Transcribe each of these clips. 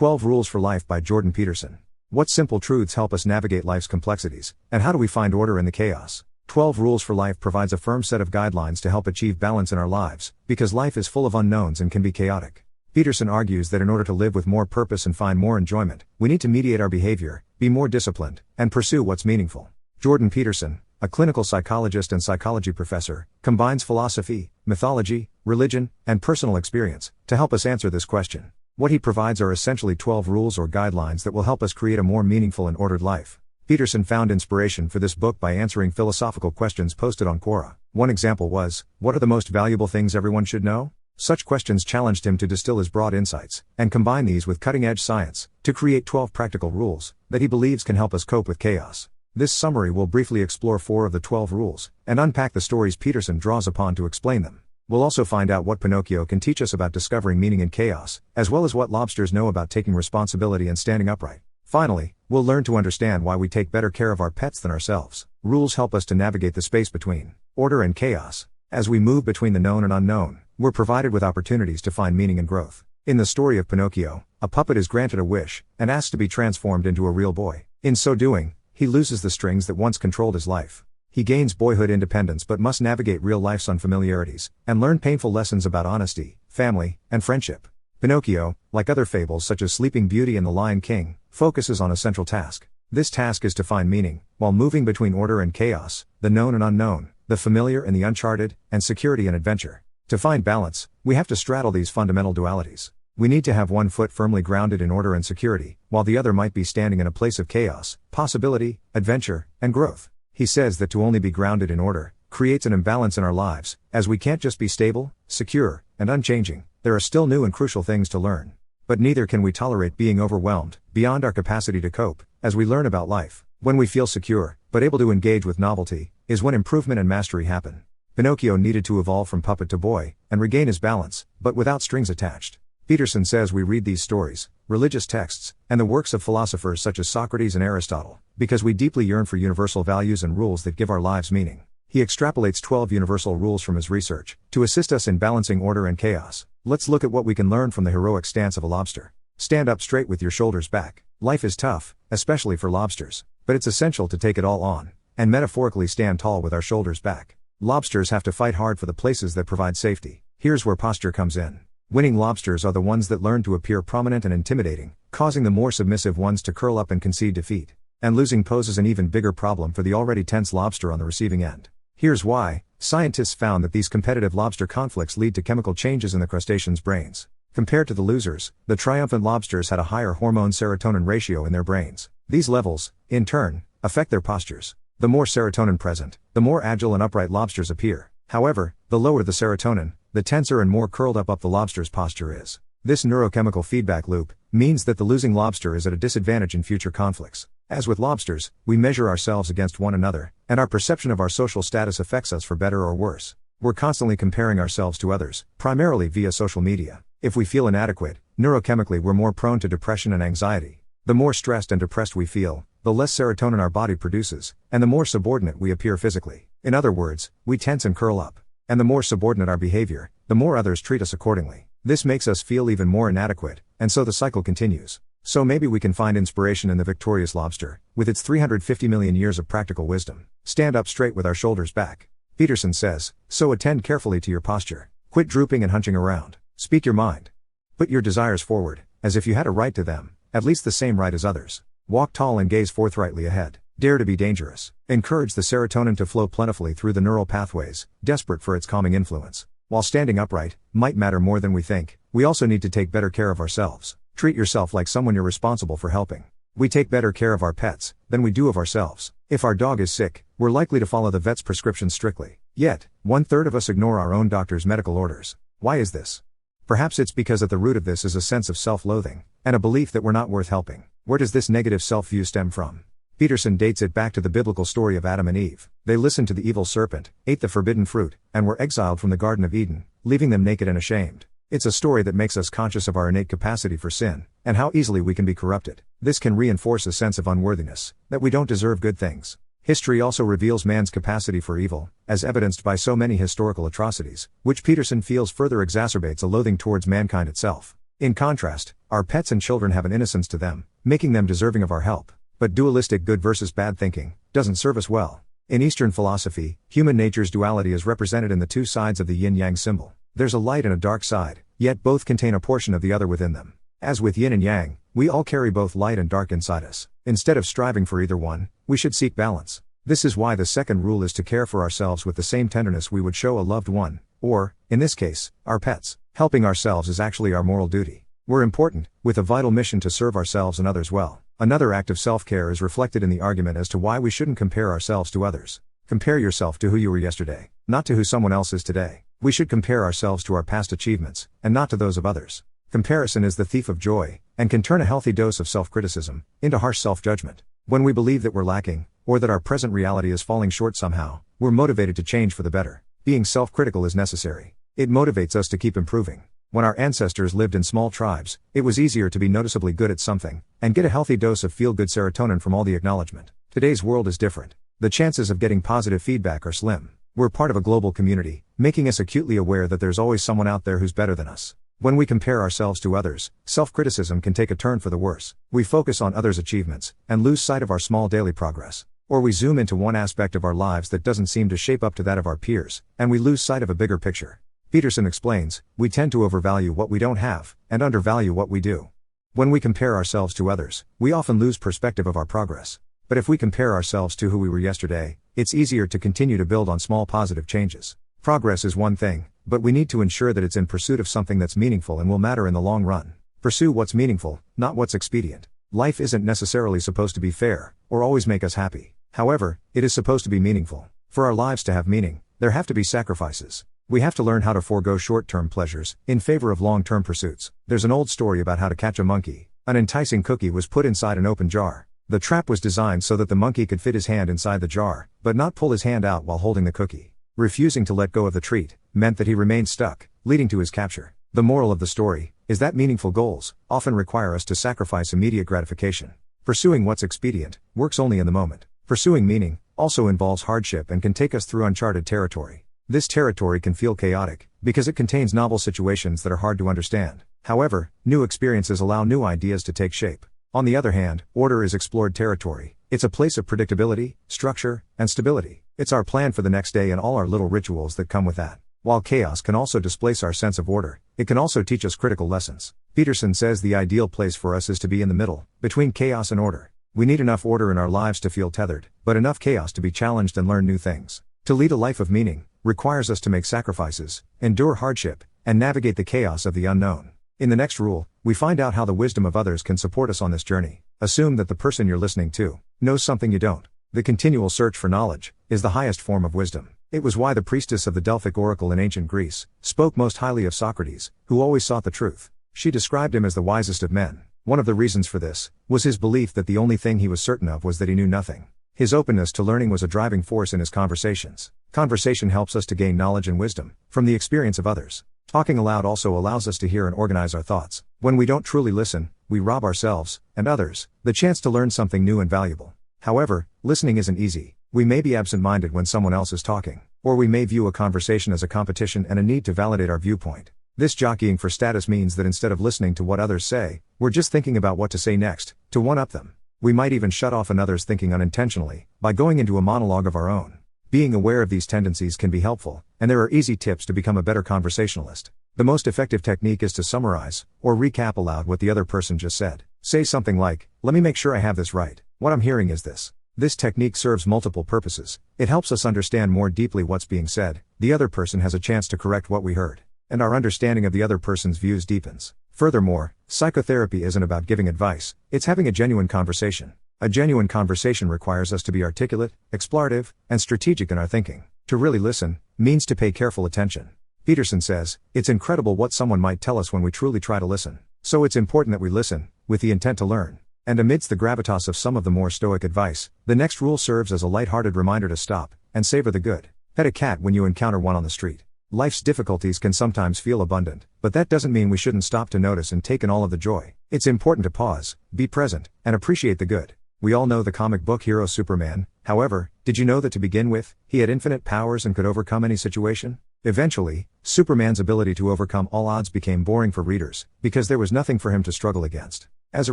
12 Rules for Life by Jordan Peterson. What simple truths help us navigate life's complexities, and how do we find order in the chaos? 12 Rules for Life provides a firm set of guidelines to help achieve balance in our lives, because life is full of unknowns and can be chaotic. Peterson argues that in order to live with more purpose and find more enjoyment, we need to mediate our behavior, be more disciplined, and pursue what's meaningful. Jordan Peterson, a clinical psychologist and psychology professor, combines philosophy, mythology, religion, and personal experience to help us answer this question. What he provides are essentially 12 rules or guidelines that will help us create a more meaningful and ordered life. Peterson found inspiration for this book by answering philosophical questions posted on Quora. One example was, what are the most valuable things everyone should know? Such questions challenged him to distill his broad insights, and combine these with cutting-edge science, to create 12 practical rules, that he believes can help us cope with chaos. This summary will briefly explore 4 of the 12 rules, and unpack the stories Peterson draws upon to explain them. We'll also find out what Pinocchio can teach us about discovering meaning in chaos, as well as what lobsters know about taking responsibility and standing upright. Finally, we'll learn to understand why we take better care of our pets than ourselves. Rules help us to navigate the space between order and chaos. As we move between the known and unknown, we're provided with opportunities to find meaning and growth. In the story of Pinocchio, a puppet is granted a wish, and asked to be transformed into a real boy. In so doing, he loses the strings that once controlled his life. He gains boyhood independence but must navigate real life's unfamiliarities, and learn painful lessons about honesty, family, and friendship. Pinocchio, like other fables such as Sleeping Beauty and The Lion King, focuses on a central task. This task is to find meaning, while moving between order and chaos, the known and unknown, the familiar and the uncharted, and security and adventure. To find balance, we have to straddle these fundamental dualities. We need to have one foot firmly grounded in order and security, while the other might be standing in a place of chaos, possibility, adventure, and growth. He says that to only be grounded in order creates an imbalance in our lives, as we can't just be stable, secure, and unchanging. There are still new and crucial things to learn. But neither can we tolerate being overwhelmed, beyond our capacity to cope, as we learn about life. When we feel secure, but able to engage with novelty, is when improvement and mastery happen. Pinocchio needed to evolve from puppet to boy, and regain his balance, but without strings attached. Peterson says we read these stories, religious texts, and the works of philosophers such as Socrates and Aristotle, because we deeply yearn for universal values and rules that give our lives meaning. He extrapolates 12 universal rules from his research, to assist us in balancing order and chaos. Let's look at what we can learn from the heroic stance of a lobster. Stand up straight with your shoulders back. Life is tough, especially for lobsters, but it's essential to take it all on, and metaphorically stand tall with our shoulders back. Lobsters have to fight hard for the places that provide safety. Here's where posture comes in. Winning lobsters are the ones that learn to appear prominent and intimidating, causing the more submissive ones to curl up and concede defeat. And losing poses an even bigger problem for the already tense lobster on the receiving end. Here's why. Scientists found that these competitive lobster conflicts lead to chemical changes in the crustaceans' brains. Compared to the losers, the triumphant lobsters had a higher hormone serotonin ratio in their brains. These levels, in turn, affect their postures. The more serotonin present, the more agile and upright lobsters appear. However, the lower the serotonin, the tenser and more curled up the lobster's posture is. This neurochemical feedback loop means that the losing lobster is at a disadvantage in future conflicts. As with lobsters, we measure ourselves against one another, and our perception of our social status affects us for better or worse. We're constantly comparing ourselves to others, primarily via social media. If we feel inadequate, neurochemically we're more prone to depression and anxiety. The more stressed and depressed we feel, the less serotonin our body produces, and the more subordinate we appear physically. In other words, we tense and curl up. And the more subordinate our behavior, the more others treat us accordingly. This makes us feel even more inadequate, and so the cycle continues. So maybe we can find inspiration in the victorious lobster, with its 350 million years of practical wisdom. Stand up straight with our shoulders back. Peterson says, so attend carefully to your posture. Quit drooping and hunching around. Speak your mind. Put your desires forward, as if you had a right to them, at least the same right as others. Walk tall and gaze forthrightly ahead. Dare to be dangerous. Encourage the serotonin to flow plentifully through the neural pathways, desperate for its calming influence. While standing upright might matter more than we think, we also need to take better care of ourselves. Treat yourself like someone you're responsible for helping. We take better care of our pets than we do of ourselves. If our dog is sick, we're likely to follow the vet's prescriptions strictly. Yet, 1/3 of us ignore our own doctor's medical orders. Why is this? Perhaps it's because at the root of this is a sense of self-loathing, and a belief that we're not worth helping. Where does this negative self-view stem from? Peterson dates it back to the biblical story of Adam and Eve. They listened to the evil serpent, ate the forbidden fruit, and were exiled from the Garden of Eden, leaving them naked and ashamed. It's a story that makes us conscious of our innate capacity for sin, and how easily we can be corrupted. This can reinforce a sense of unworthiness, that we don't deserve good things. History also reveals man's capacity for evil, as evidenced by so many historical atrocities, which Peterson feels further exacerbates a loathing towards mankind itself. In contrast, our pets and children have an innocence to them, making them deserving of our help. But dualistic good versus bad thinking doesn't serve us well. In Eastern philosophy, human nature's duality is represented in the two sides of the yin-yang symbol. There's a light and a dark side, yet both contain a portion of the other within them. As with yin and yang, we all carry both light and dark inside us. Instead of striving for either one, we should seek balance. This is why the second rule is to care for ourselves with the same tenderness we would show a loved one, or, in this case, our pets. Helping ourselves is actually our moral duty. We're important, with a vital mission to serve ourselves and others well. Another act of self-care is reflected in the argument as to why we shouldn't compare ourselves to others. Compare yourself to who you were yesterday, not to who someone else is today. We should compare ourselves to our past achievements, and not to those of others. Comparison is the thief of joy, and can turn a healthy dose of self-criticism into harsh self-judgment. When we believe that we're lacking, or that our present reality is falling short somehow, we're motivated to change for the better. Being self-critical is necessary. It motivates us to keep improving. When our ancestors lived in small tribes, it was easier to be noticeably good at something, and get a healthy dose of feel-good serotonin from all the acknowledgement. Today's world is different. The chances of getting positive feedback are slim. We're part of a global community, making us acutely aware that there's always someone out there who's better than us. When we compare ourselves to others, self-criticism can take a turn for the worse. We focus on others' achievements, and lose sight of our small daily progress. Or we zoom into one aspect of our lives that doesn't seem to shape up to that of our peers, and we lose sight of a bigger picture. Peterson explains, we tend to overvalue what we don't have, and undervalue what we do. When we compare ourselves to others, we often lose perspective of our progress. But if we compare ourselves to who we were yesterday, it's easier to continue to build on small positive changes. Progress is one thing, but we need to ensure that it's in pursuit of something that's meaningful and will matter in the long run. Pursue what's meaningful, not what's expedient. Life isn't necessarily supposed to be fair, or always make us happy. However, it is supposed to be meaningful. For our lives to have meaning, there have to be sacrifices. We have to learn how to forego short-term pleasures, in favor of long-term pursuits. There's an old story about how to catch a monkey. An enticing cookie was put inside an open jar. The trap was designed so that the monkey could fit his hand inside the jar, but not pull his hand out while holding the cookie. Refusing to let go of the treat meant that he remained stuck, leading to his capture. The moral of the story is that meaningful goals often require us to sacrifice immediate gratification. Pursuing what's expedient works only in the moment. Pursuing meaning also involves hardship and can take us through uncharted territory. This territory can feel chaotic, because it contains novel situations that are hard to understand. However, new experiences allow new ideas to take shape. On the other hand, order is explored territory. It's a place of predictability, structure, and stability. It's our plan for the next day and all our little rituals that come with that. While chaos can also displace our sense of order, it can also teach us critical lessons. Peterson says the ideal place for us is to be in the middle, between chaos and order. We need enough order in our lives to feel tethered, but enough chaos to be challenged and learn new things. To lead a life of meaning requires us to make sacrifices, endure hardship, and navigate the chaos of the unknown. In the next rule, we find out how the wisdom of others can support us on this journey. Assume that the person you're listening to knows something you don't. The continual search for knowledge is the highest form of wisdom. It was why the priestess of the Delphic oracle in ancient Greece spoke most highly of Socrates, who always sought the truth. She described him as the wisest of men. One of the reasons for this was his belief that the only thing he was certain of was that he knew nothing. His openness to learning was a driving force in his conversations. Conversation helps us to gain knowledge and wisdom from the experience of others. Talking aloud also allows us to hear and organize our thoughts. When we don't truly listen, we rob ourselves, and others, the chance to learn something new and valuable. However, listening isn't easy. We may be absent-minded when someone else is talking, or we may view a conversation as a competition and a need to validate our viewpoint. This jockeying for status means that instead of listening to what others say, we're just thinking about what to say next, to one-up them. We might even shut off another's thinking unintentionally, by going into a monologue of our own. Being aware of these tendencies can be helpful, and there are easy tips to become a better conversationalist. The most effective technique is to summarize, or recap aloud what the other person just said. Say something like, "Let me make sure I have this right. What I'm hearing is this." This technique serves multiple purposes. It helps us understand more deeply what's being said, the other person has a chance to correct what we heard, and our understanding of the other person's views deepens. Furthermore, psychotherapy isn't about giving advice, it's having a genuine conversation. A genuine conversation requires us to be articulate, explorative, and strategic in our thinking. To really listen means to pay careful attention. Peterson says, it's incredible what someone might tell us when we truly try to listen. So it's important that we listen, with the intent to learn. And amidst the gravitas of some of the more stoic advice, the next rule serves as a light-hearted reminder to stop and savor the good. Pet a cat when you encounter one on the street. Life's difficulties can sometimes feel abundant, but that doesn't mean we shouldn't stop to notice and take in all of the joy. It's important to pause, be present, and appreciate the good. We all know the comic book hero Superman. However, did you know that to begin with, he had infinite powers and could overcome any situation? Eventually, Superman's ability to overcome all odds became boring for readers, because there was nothing for him to struggle against. As a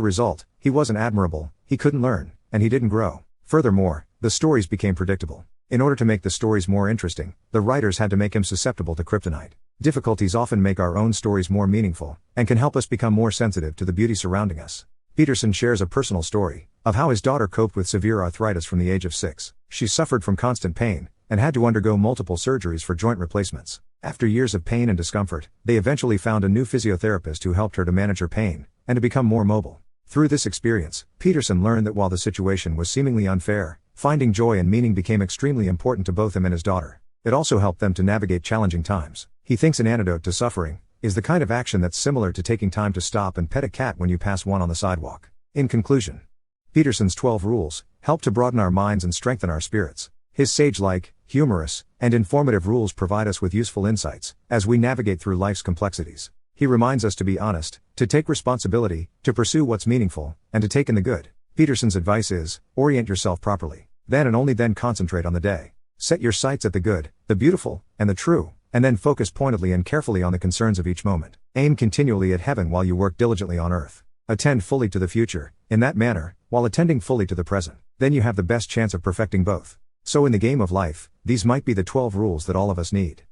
result, he wasn't admirable, he couldn't learn, and he didn't grow. Furthermore, the stories became predictable. In order to make the stories more interesting, the writers had to make him susceptible to kryptonite. Difficulties often make our own stories more meaningful, and can help us become more sensitive to the beauty surrounding us. Peterson shares a personal story of how his daughter coped with severe arthritis from the age of 6. She suffered from constant pain, and had to undergo multiple surgeries for joint replacements. After years of pain and discomfort, they eventually found a new physiotherapist who helped her to manage her pain, and to become more mobile. Through this experience, Peterson learned that while the situation was seemingly unfair, finding joy and meaning became extremely important to both him and his daughter. It also helped them to navigate challenging times. He thinks an antidote to suffering is the kind of action that's similar to taking time to stop and pet a cat when you pass one on the sidewalk. In conclusion, Peterson's 12 rules help to broaden our minds and strengthen our spirits. His sage-like, humorous, and informative rules provide us with useful insights as we navigate through life's complexities. He reminds us to be honest, to take responsibility, to pursue what's meaningful, and to take in the good. Peterson's advice is, orient yourself properly. Then and only then concentrate on the day. Set your sights at the good, the beautiful, and the true, and then focus pointedly and carefully on the concerns of each moment. Aim continually at heaven while you work diligently on earth. Attend fully to the future, in that manner, while attending fully to the present. Then you have the best chance of perfecting both. So in the game of life, these might be the 12 rules that all of us need.